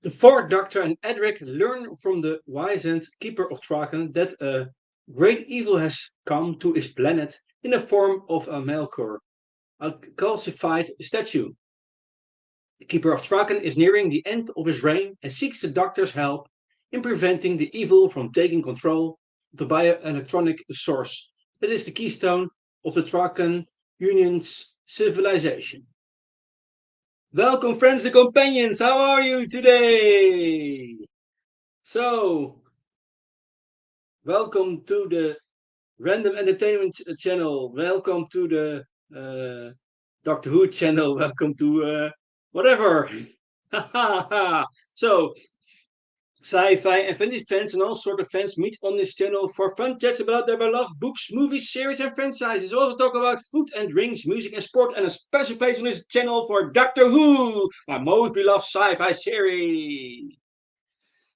The fourth Doctor and Edric learn from the wizened Keeper of Traken that a great evil has come to his planet in the form of a Melkor, a calcified statue. The Keeper of Traken is nearing the end of his reign and seeks the Doctor's help in preventing the evil from taking control of the bioelectronic source that is the keystone of the Traken Union's civilization. Welcome, friends and companions. How are you today? So, welcome to the Random Entertainment channel. Welcome to the Doctor Who channel. Welcome to whatever. So, sci-fi and fantasy fans and all sort of fans meet on this channel for fun chats about their beloved books, movies, series, and franchises. Also talk about food and drinks, music and sport, and a special place on this channel for Doctor Who, my most beloved sci-fi series.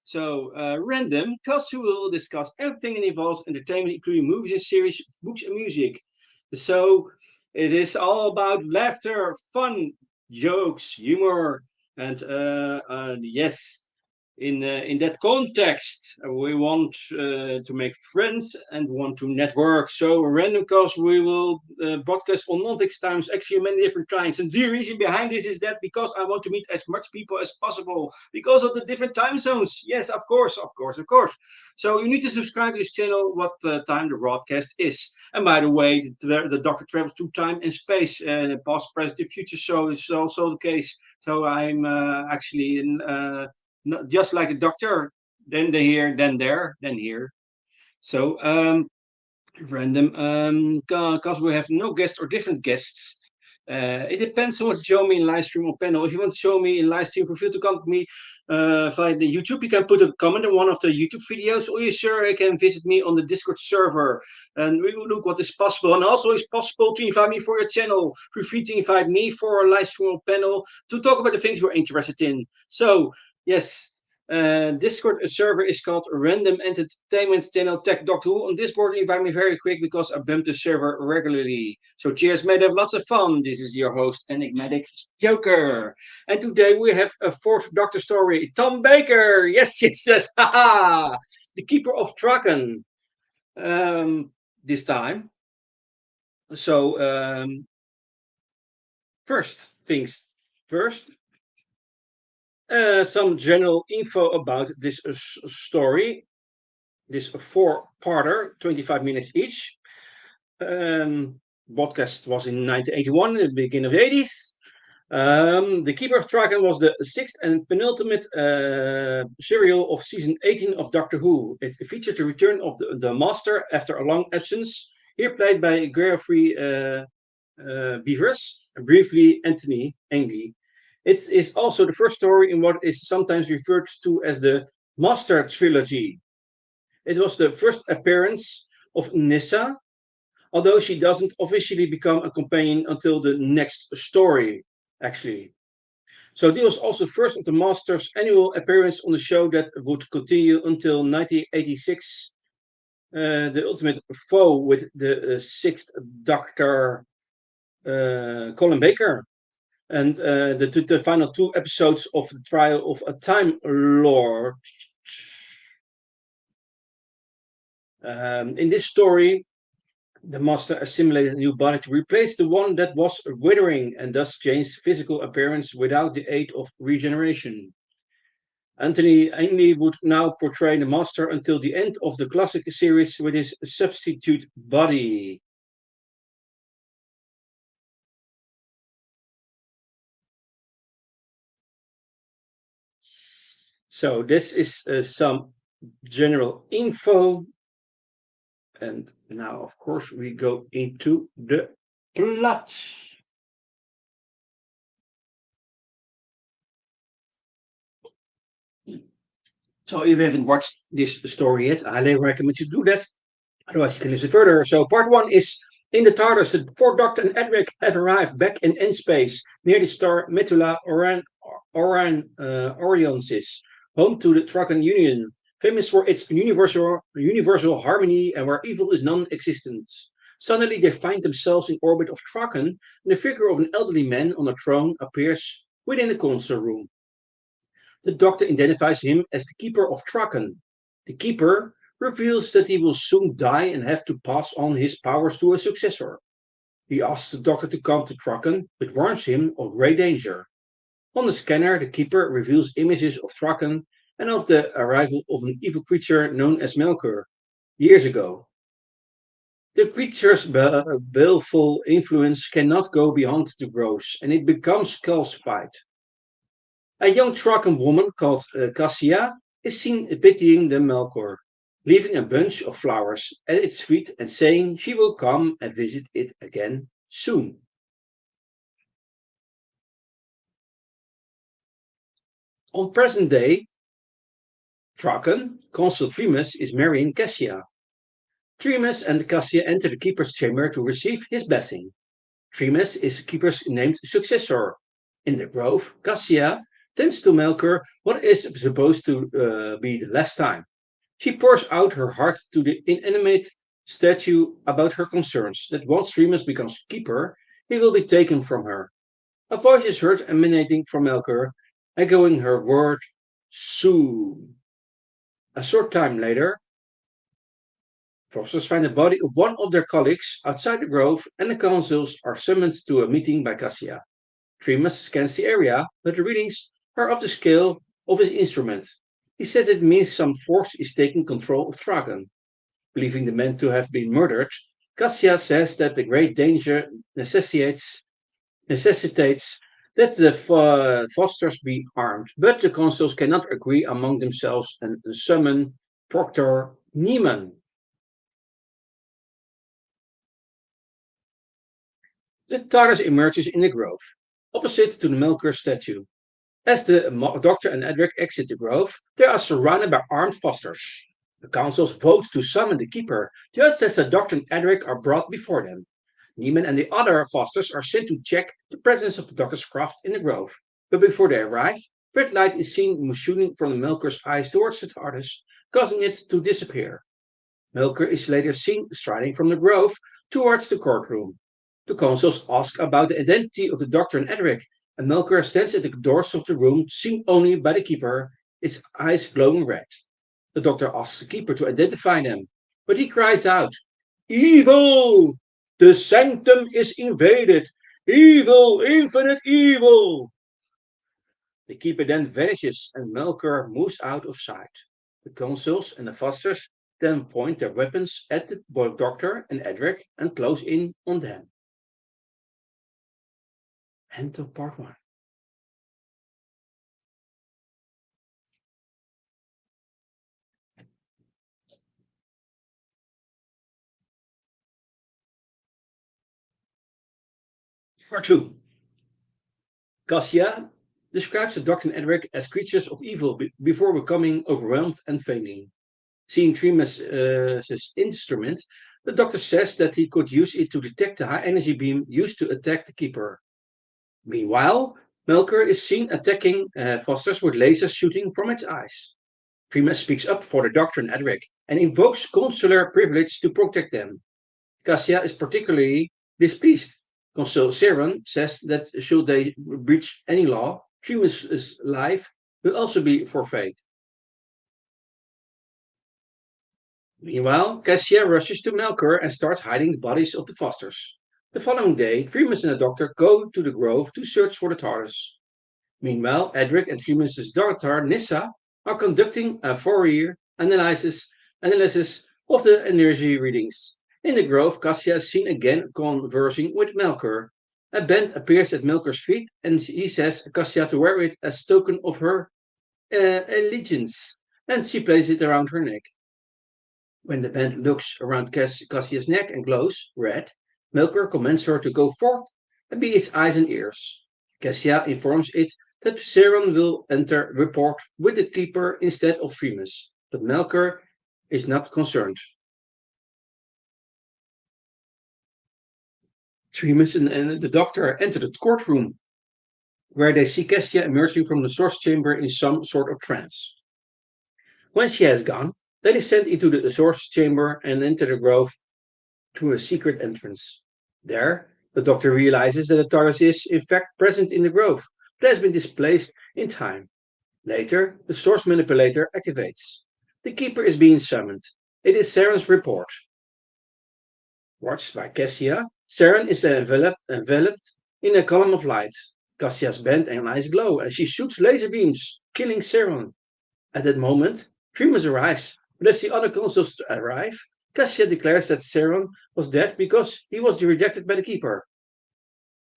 So, random, because we will discuss everything that involves entertainment, including movies and series, books and music. So, it is all about laughter, fun, jokes, humor, and yes, in that context, we want to make friends and want to network. So, random cause we will broadcast on non-fixed times, actually many different kinds. And the reason behind this is that because I want to meet as much people as possible because of the different time zones. Yes, of course, of course, of course. So you need to subscribe to this channel what time the broadcast is. And by the way, the Doctor travels through time and space, past, present, and future. So it's also the case. So I'm actually in. Not just like a doctor, then they here, then there, then here. So random, because we have no guests or different guests. It depends on what you show me in live stream or panel. If you want to show me in live stream, feel free to contact me via the YouTube. You can put a comment on one of the YouTube videos, or you sure can visit me on the Discord server, and we will look what is possible. And also, it's possible to invite me for your channel. Feel free to invite me for a live stream or panel to talk about the things you're interested in. So yes, Discord server is called Random Entertainment Channel Tech Doctor Who. On Discord, invite me very quick because I bump the server regularly. So cheers, mate. Have lots of fun. This is your host, Enigmatic Joker. And today we have a fourth Doctor story. Tom Baker. Yes, yes, yes. Haha. The Keeper of Traken. This time. So, first things first. Some general info about this story. This four-parter, 25 minutes each. Broadcast was in 1981, in the beginning of the 80s. The Keeper of Traken was the sixth and penultimate serial of season 18 of Doctor Who. It featured the return of the Master after a long absence, here played by Geoffrey Beavers, and briefly Anthony Ainley. It is also the first story in what is sometimes referred to as the Master Trilogy. It was the first appearance of Nissa, although she doesn't officially become a companion until the next story, actually. So this was also the first of the Master's annual appearance on the show that would continue until 1986. The Ultimate Foe with the sixth Doctor, Colin Baker, and the final two episodes of the Trial of a Time Lord. In this story, the Master assimilated a new body to replace the one that was withering and thus changed physical appearance without the aid of regeneration. Anthony Ainley would now portray the Master until the end of the classic series with his substitute body. So this is some general info. And now, of course, we go into the plot. So if you haven't watched this story yet, I highly recommend you do that. Otherwise, you can listen further. So part one is in the TARDIS. The fourth Doctor and Edric have arrived back in N-space near the star Metula Orionsis, home to the Traken Union, famous for its universal harmony and where evil is non-existent. Suddenly, they find themselves in orbit of Traken, and the figure of an elderly man on a throne appears within the console room. The doctor identifies him as the keeper of Traken. The keeper reveals that he will soon die and have to pass on his powers to a successor. He asks the doctor to come to Traken, but warns him of great danger. On the scanner, the keeper reveals images of Traken and of the arrival of an evil creature known as Melkur years ago. The creature's baleful influence cannot go beyond the groves, and it becomes calcified. A young Traken woman called Cassia is seen pitying the Melkor, leaving a bunch of flowers at its feet and saying she will come and visit it again soon. On present day, Traken, Consul Trimus, is marrying Cassia. Trimus and Cassia enter the keeper's chamber to receive his blessing. Trimus is the keeper's named successor. In the grove, Cassia tends to Melkor what is supposed to be the last time. She pours out her heart to the inanimate statue about her concerns that once Remus becomes keeper, he will be taken from her. A voice is heard emanating from Melkor, echoing her word, soon. A short time later, Fosters find the body of one of their colleagues outside the grove, and the consuls are summoned to a meeting by Cassia. Remus scans the area, but the readings are of the scale of his instrument. He says it means some force is taking control of Traken. Believing the men to have been murdered, Cassia says that the great danger necessitates that the Fosters be armed, but the consuls cannot agree among themselves and summon Proctor Neiman. The TARDIS emerges in the grove, opposite to the Melkur statue. As the Doctor and Edric exit the grove, they are surrounded by armed Fosters. The councils vote to summon the Keeper, just as the Doctor and Edric are brought before them. Neiman and the other Fosters are sent to check the presence of the Doctor's craft in the grove. But before they arrive, red light is seen shooting from the Melkur's eyes towards the TARDIS, causing it to disappear. Melkur is later seen striding from the grove towards the courtroom. The consuls ask about the identity of the Doctor and Edric, and Melkur stands at the doors of the room, seen only by the keeper, its eyes glowing red. The Doctor asks the keeper to identify them, but he cries out, Evil! The sanctum is invaded! Evil! Infinite evil! The keeper then vanishes, and Melkur moves out of sight. The consuls and the Fosters then point their weapons at the Doctor and Edric and close in on them. End of part 1. Part 2. Cassia describes the Doctor and Edric as creatures of evil before becoming overwhelmed and failing. Seeing Trimus' instrument, the Doctor says that he could use it to detect the high energy beam used to attack the Keeper. Meanwhile, Melkur is seen attacking Fosters with lasers shooting from its eyes. Trimus speaks up for the Doctor and Edric and invokes consular privilege to protect them. Cassia is particularly displeased. Consul Seron says that should they breach any law, Trimus' life will also be forfeit. Meanwhile, Cassia rushes to Melkur and starts hiding the bodies of the Fosters. The following day, Trimus and the Doctor go to the grove to search for the TARDIS. Meanwhile, Edric and Trimus' daughter Nissa are conducting a Fourier analysis of the energy readings. In the grove, Cassia is seen again conversing with Melkur. A band appears at Melkur's feet, and he says Cassia to wear it as token of her allegiance, and she places it around her neck. When the band looks around Cassia's neck and glows red, Melkur commands her to go forth and be its eyes and ears. Cassia informs it that Seron will enter report with the keeper instead of Remus, but Melkur is not concerned. Remus and the Doctor enter the courtroom, where they see Cassia emerging from the source chamber in some sort of trance. When she has gone, they descend into the source chamber and enter the grove through a secret entrance. There, the Doctor realizes that the TARDIS is, in fact, present in the grove, but has been displaced in time. Later, the source manipulator activates. The keeper is being summoned. It is Saren's report. Watched by Cassia, Saren is enveloped in a column of light. Cassia's band and eyes glow, and she shoots laser beams, killing Saren. At that moment, Primus arrives, but as the other consuls arrive, Cassia declares that Saren was dead because he was rejected by the keeper.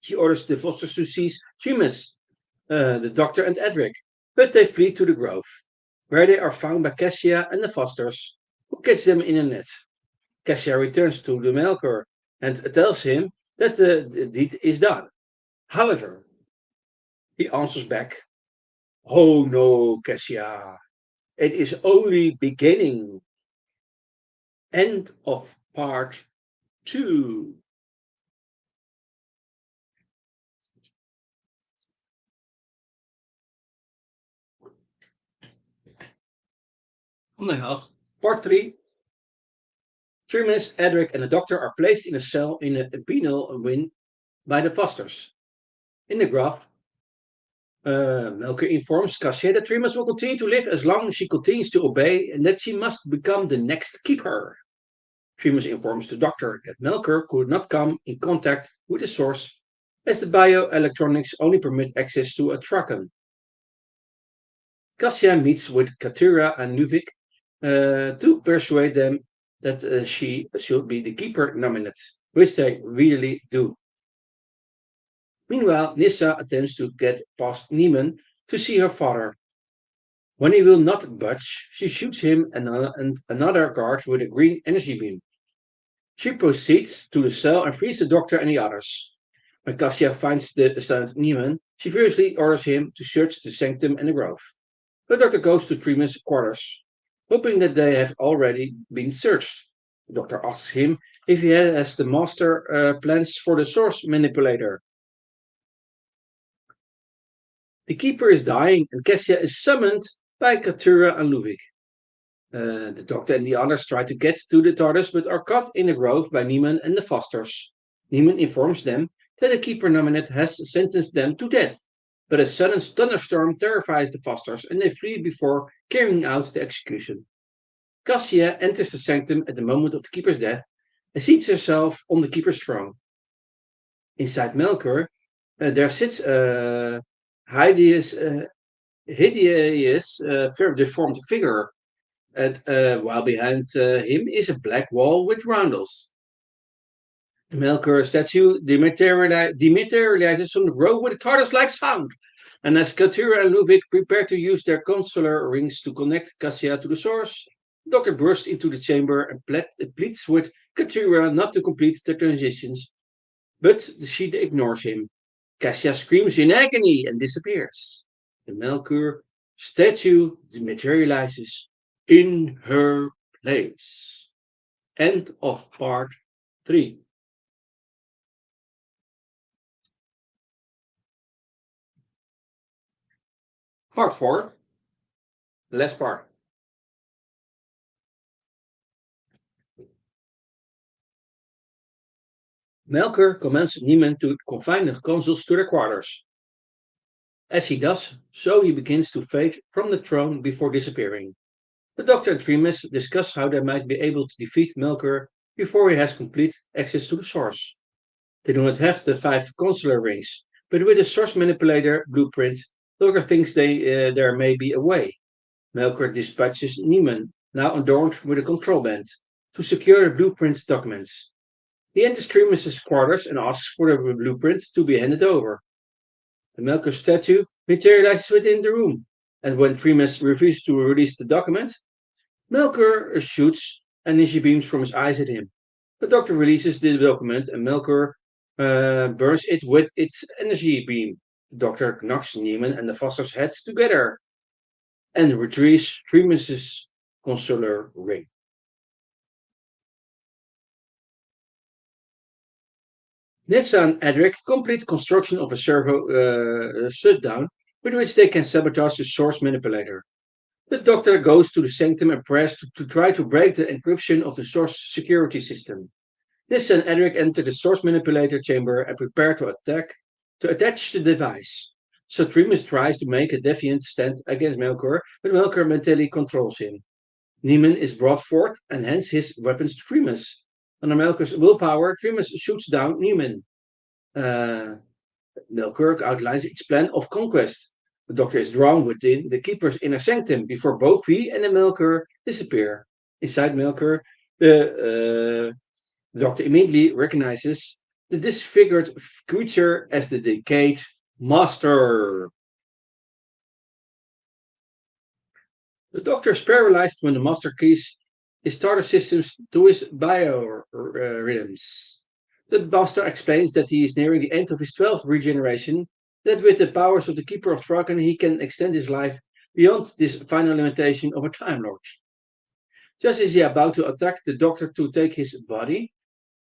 She orders the Fosters to seize Primus, the doctor, and Edric, but they flee to the grove, where they are found by Cassia and the Fosters, who catch them in a net. Cassia returns to the Melkor and tells him that the deed is done. However, he answers back, "Oh no, Cassia, it is only beginning." End of part 2. On the house. Part 3. Trimus, Edric, and the doctor are placed in a cell in a penal wing by the Fosters. In the graph, Melker informs Cassia that Trimus will continue to live as long as she continues to obey and that she must become the next keeper. Trimus informs the doctor that Melker could not come in contact with the source as the bioelectronics only permit access to a Traken. Cassia meets with Katura and Nuvik to persuade them that she should be the keeper nominate, which they really do. Meanwhile, Nissa attempts to get past Neiman to see her father. When he will not budge, she shoots him and another guard with a green energy beam. She proceeds to the cell and frees the doctor and the others. When Cassia finds the stunned Neiman, she furiously orders him to search the sanctum and the grove. The doctor goes to Trimus' quarters, hoping that they have already been searched. The doctor asks him if he has the master plans for the source manipulator. The keeper is dying, and Cassia is summoned by Katura and Ludwig. The doctor and the others try to get to the TARDIS, but are caught in the grove by Neiman and the Fosters. Neiman informs them that the keeper nominate has sentenced them to death, but a sudden thunderstorm terrifies the Fosters, and they flee before carrying out the execution. Cassia enters the sanctum at the moment of the keeper's death and seats herself on the keeper's throne. Inside Melkor, there sits a hideous, very deformed figure, and while behind him is a black wall with roundels. The Melkor statue dematerializes from the grove with a TARDIS-like sound, and as Katura and Ludwig prepare to use their consular rings to connect Cassia to the source, the doctor bursts into the chamber and pleads with Katura not to complete the transitions, but she ignores him. Cassia screams in agony and disappears. The Melkor statue dematerializes in her place. End of part 3. Part 4. Last part. Melkor commands Niemann to confine the consuls to their quarters. As he does, so he begins to fade from the throne before disappearing. The Doctor and Trimus discuss how they might be able to defeat Melkor before he has complete access to the source. They do not have the 5 consular rings, but with a source manipulator blueprint, Melkor thinks there may be a way. Melkor dispatches Niemann, now adorned with a control band, to secure the blueprint documents. He enters Trimus' quarters and asks for the blueprint to be handed over. The Melkor statue materializes within the room, and when Trimus refuses to release the document, Melkor shoots energy beams from his eyes at him. The doctor releases the document, and Melkor burns it with its energy beam. The doctor knocks Neiman and the Foster's heads together and retrieves Trimus' consular ring. Nissa and Edric complete construction of a servo shutdown with which they can sabotage the source manipulator. The doctor goes to the sanctum and prays to try to break the encryption of the source security system. Nissa and Edric enter the source manipulator chamber and prepare to attach the device. So Trimus tries to make a defiant stand against Melkor, but Melkor mentally controls him. Niemann is brought forth and hands his weapons to Trimus. Under Melkor's willpower, Trimus shoots down Niemann. Uh, Melkor outlines its plan of conquest. The Doctor is drawn within the Keeper's inner sanctum before both he and the Melkor disappear. Inside Melkor, the Doctor immediately recognizes the disfigured creature as the decayed Master. The Doctor is paralyzed when the Master keys his starter systems to his biorhythms. The Master explains that he is nearing the end of his 12th regeneration, that with the powers of the Keeper of Traken he can extend his life beyond this final limitation of a Time Lord. Just as he is about to attack the Doctor to take his body,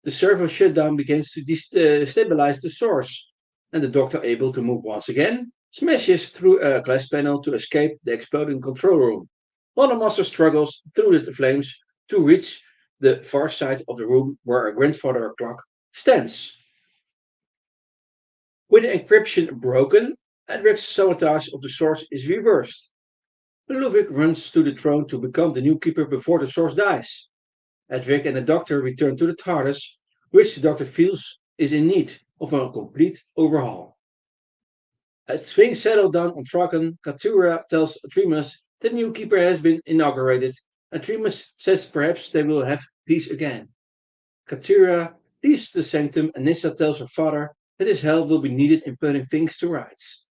the servo shutdown begins to destabilize the source, and the Doctor, able to move once again, smashes through a glass panel to escape the exploding control room, while the Master struggles through the flames to reach the far side of the room where a grandfather clock stands. With the encryption broken, Edric's sabotage of the source is reversed. Ludwig runs to the throne to become the new keeper before the source dies. Edric and the Doctor return to the TARDIS, which the Doctor feels is in need of a complete overhaul. As things settle down on Traken, Katura tells Trimus the new keeper has been inaugurated, and Trimus says perhaps they will have peace again. Katura leaves the sanctum, and Nissa tells her father that his help will be needed in putting things to rights.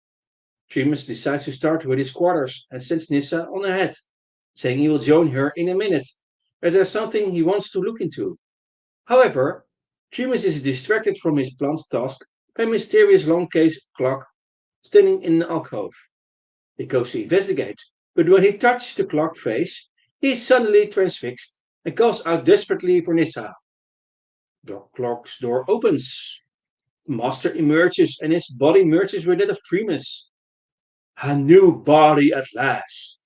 Trimus decides to start with his quarters and sends Nissa on ahead, saying he will join her in a minute, as there's something he wants to look into. However, Trimus is distracted from his planned task by a mysterious long case clock standing in an alcove. He goes to investigate, but when he touches the clock face, he is suddenly transfixed and calls out desperately for Nissa. The clock's door opens. The Master emerges and his body merges with that of Trimus. A new body at last.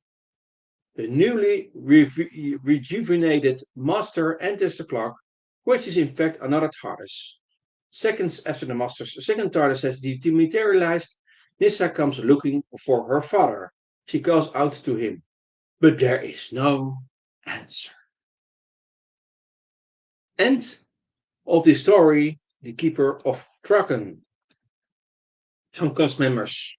The newly rejuvenated Master enters the clock, which is in fact another TARDIS. Seconds after the Master's second TARDIS has dematerialized, Nissa comes looking for her father. She calls out to him, but there is no answer. End of the story, The Keeper of Traken. Some cast members.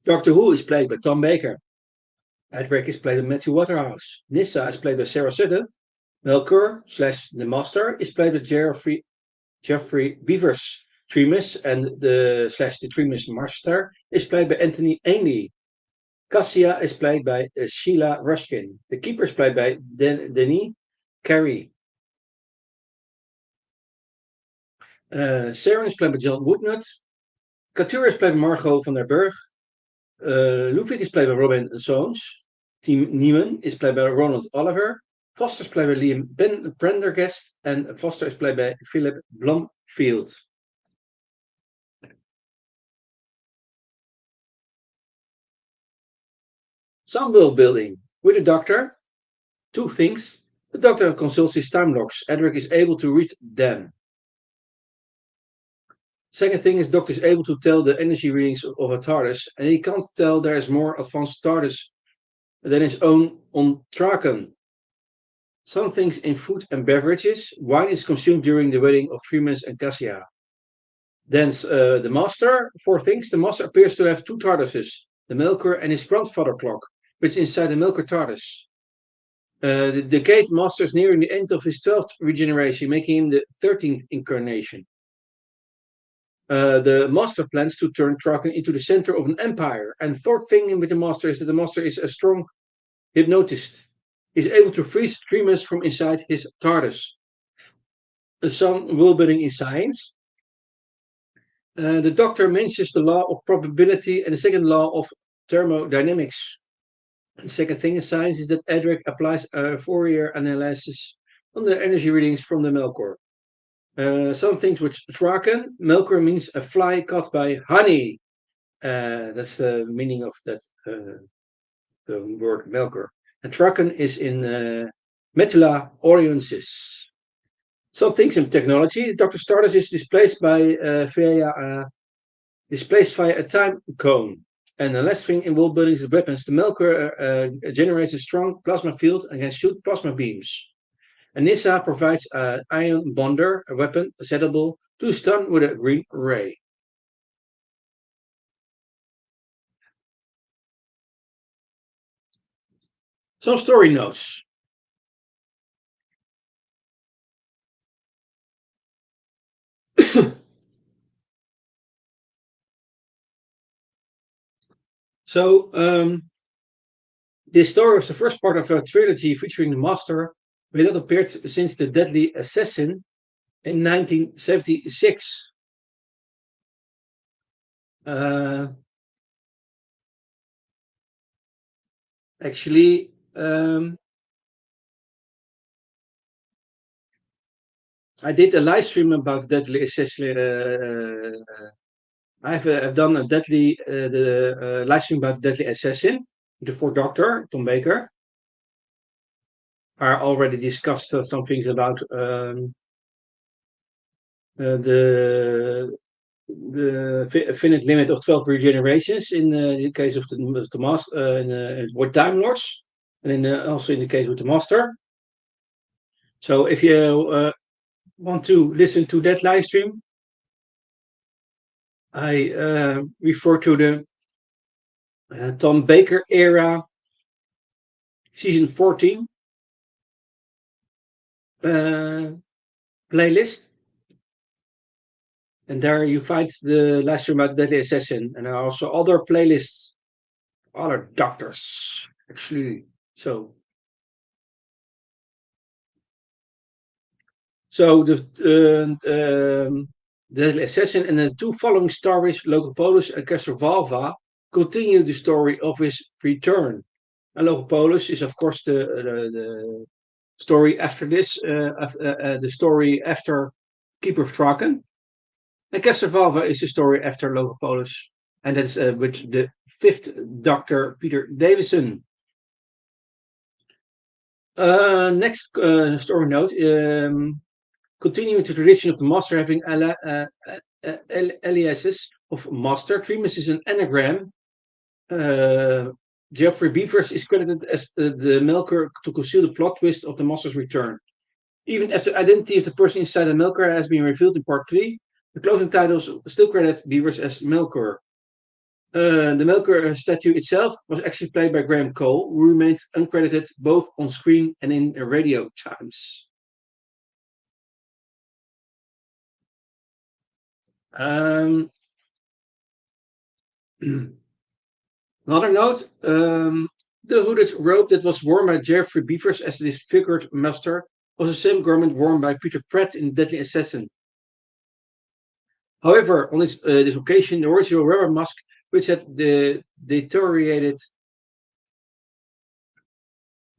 Doctor Who is played by Tom Baker. Edric is played by Matthew Waterhouse. Nissa is played by Sarah Sutton. Melkor / the Master is played by Jeffrey Beavers. Trimus and the Trimus Master is played by Anthony Ainley. Cassia is played by Sheila Rushkin. The Keeper is played by Denis Carey. Saren is played by John Woodnut. Katura is played by Margot van der Burg. Ludwig is played by Robin Soames. Team Niemann is played by Ronald Oliver. Foster is played by Liam Prendergast. And Foster is played by Philip Blomfield. Some world building. With the Doctor, two things. The Doctor consults his time logs. Edric is able to read them. Second thing is Doctor is able to tell the energy readings of a TARDIS, and he can't tell there is more advanced TARDIS than his own on Traken. Some things in food and beverages. Wine is consumed during the wedding of Freeman and Cassia. Then the Master, four things. The Master appears to have two TARDISes, the Melkor and his grandfather clock, which is inside the Melkor TARDIS. The decayed Master is nearing the end of his 12th regeneration, making him the 13th incarnation. The Master plans to turn Traken into the center of an empire. And fourth thing with the Master is that the Master is a strong hypnotist. He's able to freeze Trimus from inside his TARDIS. Some world building in science. The Doctor mentions the law of probability and the second law of thermodynamics. The second thing in science is that Edric applies a Fourier analysis on the energy readings from the Melkor. Some things with Traken. Melkor means a fly caught by honey. That's the meaning of that the word Melkor. And Traken is in Metula audiences. Some things in technology. Dr. Stardust is displaced via a time cone. And the last thing involved buildings and weapons. The Melker generates a strong plasma field and can shoot plasma beams. And Nissa provides an ion bonder, a weapon settable to stun with a green ray. Some story notes. So, this story was the first part of a trilogy featuring the Master, which had appeared since The Deadly Assassin in 1976. Uh, actually, I did a live stream about Deadly Assassin. I've done a the live stream about Deadly Assassin, the Fourth Doctor, Tom Baker. I already discussed some things about the finite limit of 12 regenerations in the case of the master with Time Lords, and also in the case with the Master. So if you want to listen to that live stream, I refer to the Tom Baker era, season 14 playlist. And there you find the live stream about the Deadly Assassin, and also other playlists, other doctors, actually. So the Assassin and the two following stories, Logopolus and Castrovalva, continue the story of his return. And Logopolus is, of course, the story after this, the story after Keeper of Traken. And Castrovalva is the story after Logopolus, and that's with the fifth Doctor, Peter Davison. Next story note. Continuing the tradition of the Master having aliases of Master, Tremas is an anagram. Geoffrey Beavers is credited as the Melker to conceal the plot twist of the Master's return. Even after the identity of the person inside the Melker has been revealed in part 3, the closing titles still credit Beavers as Melker. The Melker statue itself was actually played by Graham Cole, who remained uncredited both on screen and in radio times. Um, Another note, the hooded robe that was worn by Geoffrey Beavers as the disfigured master was the same garment worn by Peter Pratt in Deadly Assassin. However, on this occasion, the original rubber mask, which had deteriorated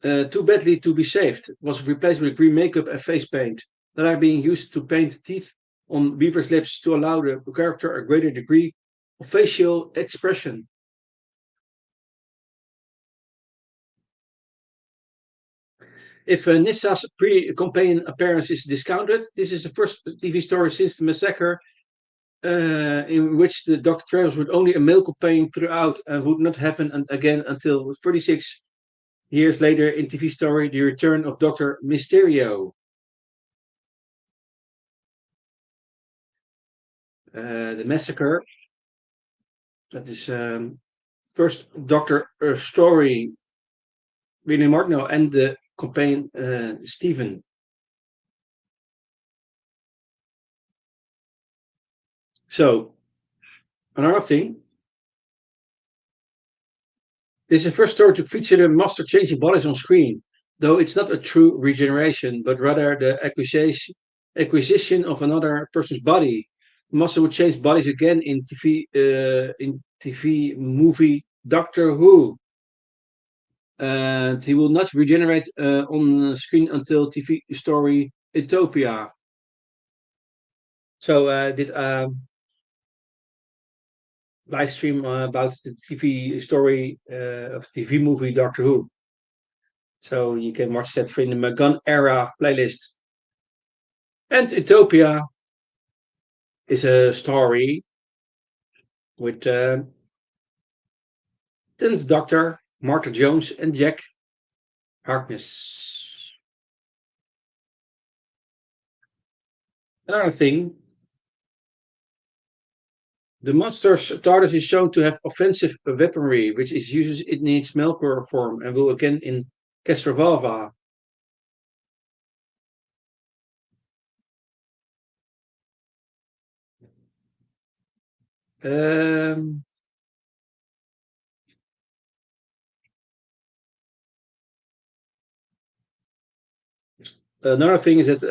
too badly to be saved, was replaced with green makeup and face paint that are being used to paint teeth on Beaver's lips to allow the character a greater degree of facial expression. If Nissa's pre-campaign appearance is discounted, this is the first TV story since the massacre in which the Doctor travels with only a male companion throughout and would not happen again until 36 years later in TV story The Return of Dr. Mysterio. The massacre, that is first Doctor story, William Martineau and the companion Stephen. So, another thing, this is the first story to feature the Master changing bodies on screen, though it's not a true regeneration, but rather the acquisition of another person's body. The Master would change bodies again in TV movie Doctor Who. And he will not regenerate on screen until TV story Utopia. So did live stream about the TV story of TV movie Doctor Who. So you can watch that in the Magan era playlist. And Utopia is a story with 10th Doctor, Martha Jones, and Jack Harkness. Another thing, the monster's TARDIS is shown to have offensive weaponry, which is uses in its Melkor form and will again in Castrovalva. Um, Another thing is that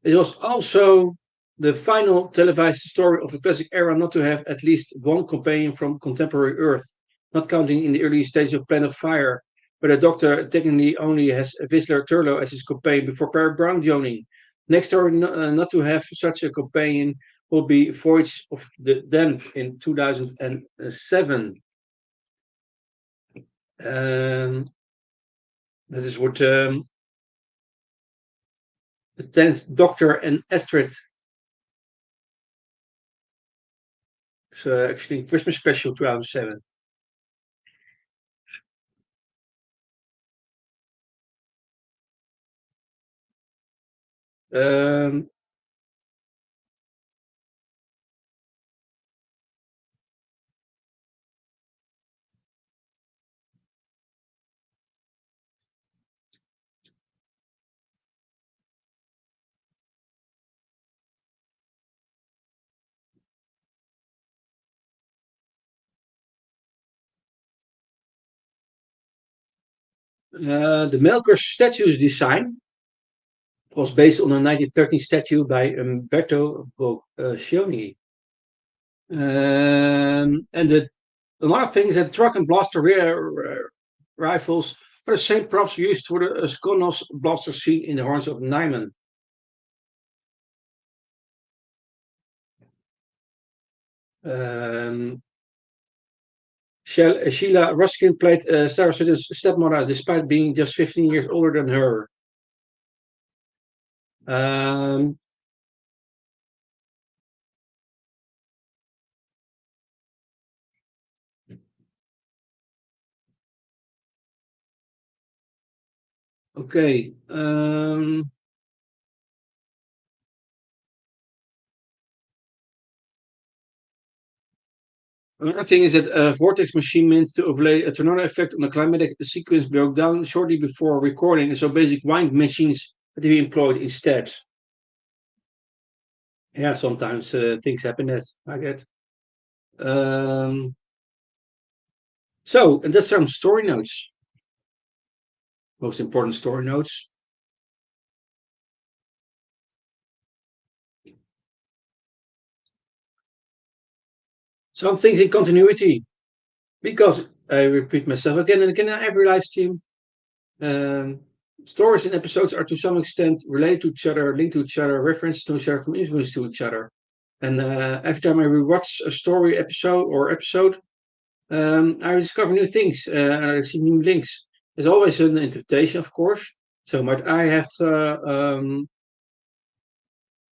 it was also the final televised story of the classic era not to have at least one companion from contemporary Earth, not counting in the early stage of Planet of Fire, where the Doctor technically only has Whistler Turlough as his companion before Perry Brown joining. Next story not to have such a companion will be Voyage of the Damned in 2007. That is what the 10th Doctor and Astrid. It's actually Christmas special 2007. Um, the Melkor statue's design was based on a 1913 statue by Umberto Boccioni. And a lot of things that truck and blaster rifles are the same props used for the Skonos blaster seen in the horns of Nyman. Um, Sheila Ruskin played Sarah Sudan's stepmother despite being just 15 years older than her. Um, okay. Another thing is that a vortex machine meant to overlay a tornado effect on the climatic sequence broke down shortly before recording, and so basic wind machines had to be employed instead. Yeah, sometimes things happen that I get. Um, and that's some story notes. Most important story notes. Some things in continuity, because I repeat myself again and again in every live stream. Um, Stories and episodes are to some extent related to each other, linked to each other, referenced to each other, from influence to each other. And every time I rewatch a story episode, I discover new things and I see new links. There's always an interpretation, of course. So, but I have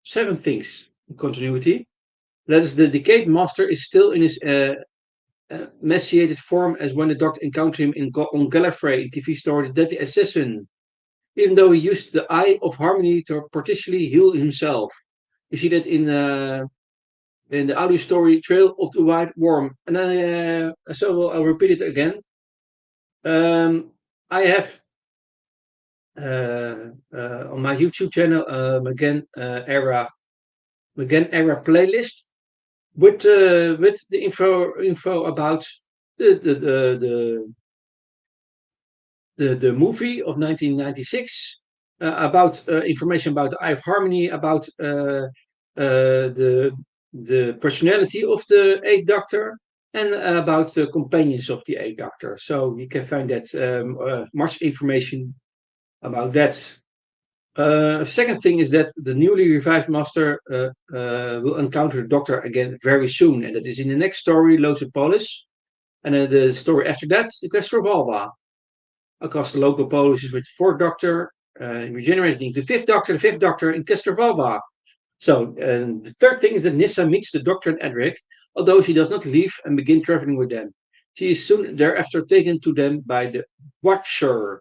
7 things in continuity. That is, the Decayed Master is still in his emaciated form as when the Doctor encountered him on Gallifrey in TV story The Deadly Assassin, even though he used the Eye of Harmony to partially heal himself. You see that in the audio story Trail of the White Worm. And I'll repeat it again. I have on my YouTube channel Magan era playlist with the info about the the movie of 1996, about information about the Eye of Harmony, about the personality of the Eighth Doctor, and about the companions of the Eighth Doctor. So you can find that much information about that. Second thing is that the newly revived Master will encounter the Doctor again very soon, and that is in the next story, Lotus Polis. And then the story after that, the Castrovalva, across the local policies with the fourth Doctor, regenerating the fifth Doctor in Castrovalva. So the third thing is that Nissa meets the Doctor and Edric, although she does not leave and begin traveling with them. She is soon thereafter taken to them by the Watcher.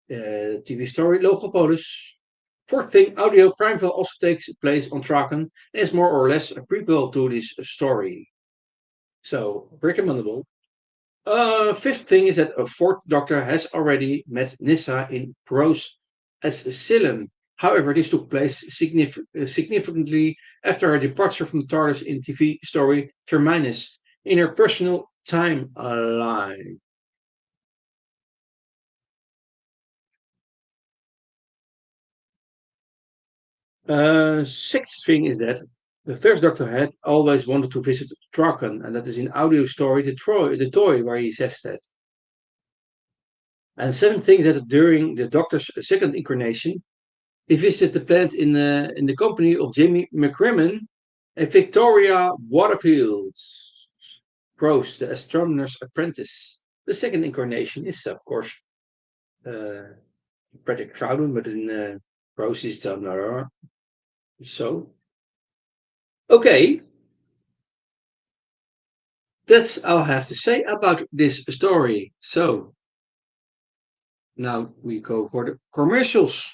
TV story Logopolis. Fourth thing, Audio Primeville also takes place on Traken and is more or less a prequel to this story. So, recommendable. Fifth thing is that a fourth Doctor has already met Nissa in Prose Asylum. However, this took place significantly after her departure from TARDIS in TV story Terminus in her personal timeline. Sixth thing is that the first Doctor had always wanted to visit Traken, and that is in audio story the toy where he says that. And seventh thing is that during the Doctor's second incarnation, he visited the planet in the company of Jamie McCrimmon and Victoria Waterfields. Prose, the astronomer's apprentice. The second incarnation is, of course, uh, Patrick Troughton, but in Prose is another. So, okay, that's all I have to say about this story. So, now we go for the commercials.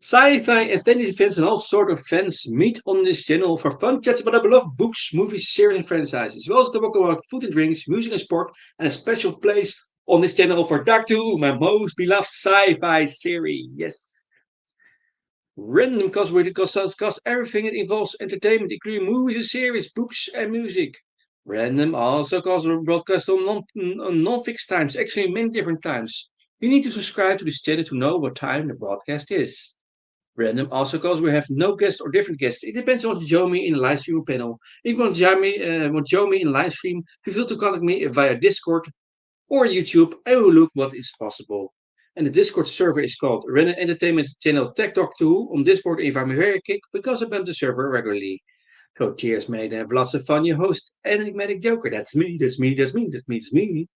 Sci-fi and fantasy fans and all sort of fans meet on this channel for fun chats about our beloved books, movies, series, and franchises. We also talk about food and drinks, music and sport, and a special place on this channel for Dark 2, my most beloved sci-fi series. Yes. Random cause everything that involves entertainment, including movies and series, books and music. Random also cause broadcast on non-fixed times, actually many different times. You need to subscribe to this channel to know what time the broadcast is. Random also cause we have no guest or different guests. It depends on what you join me in the live stream panel. If you want to join me in live stream, feel free to contact me via Discord or YouTube. I will look what is possible. And the Discord server is called Random Entertainment Channel Tech Talk 2. On Discord, if I'm very kick because I bump the server regularly. So cheers, mate. Have lots of fun. Your host, Enigmatic Joker. That's me. That's me. That's me. That's me. That's me.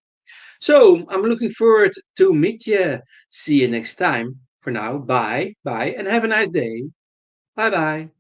So I'm looking forward to meet you. See you next time. For now, bye, bye, and have a nice day. Bye bye.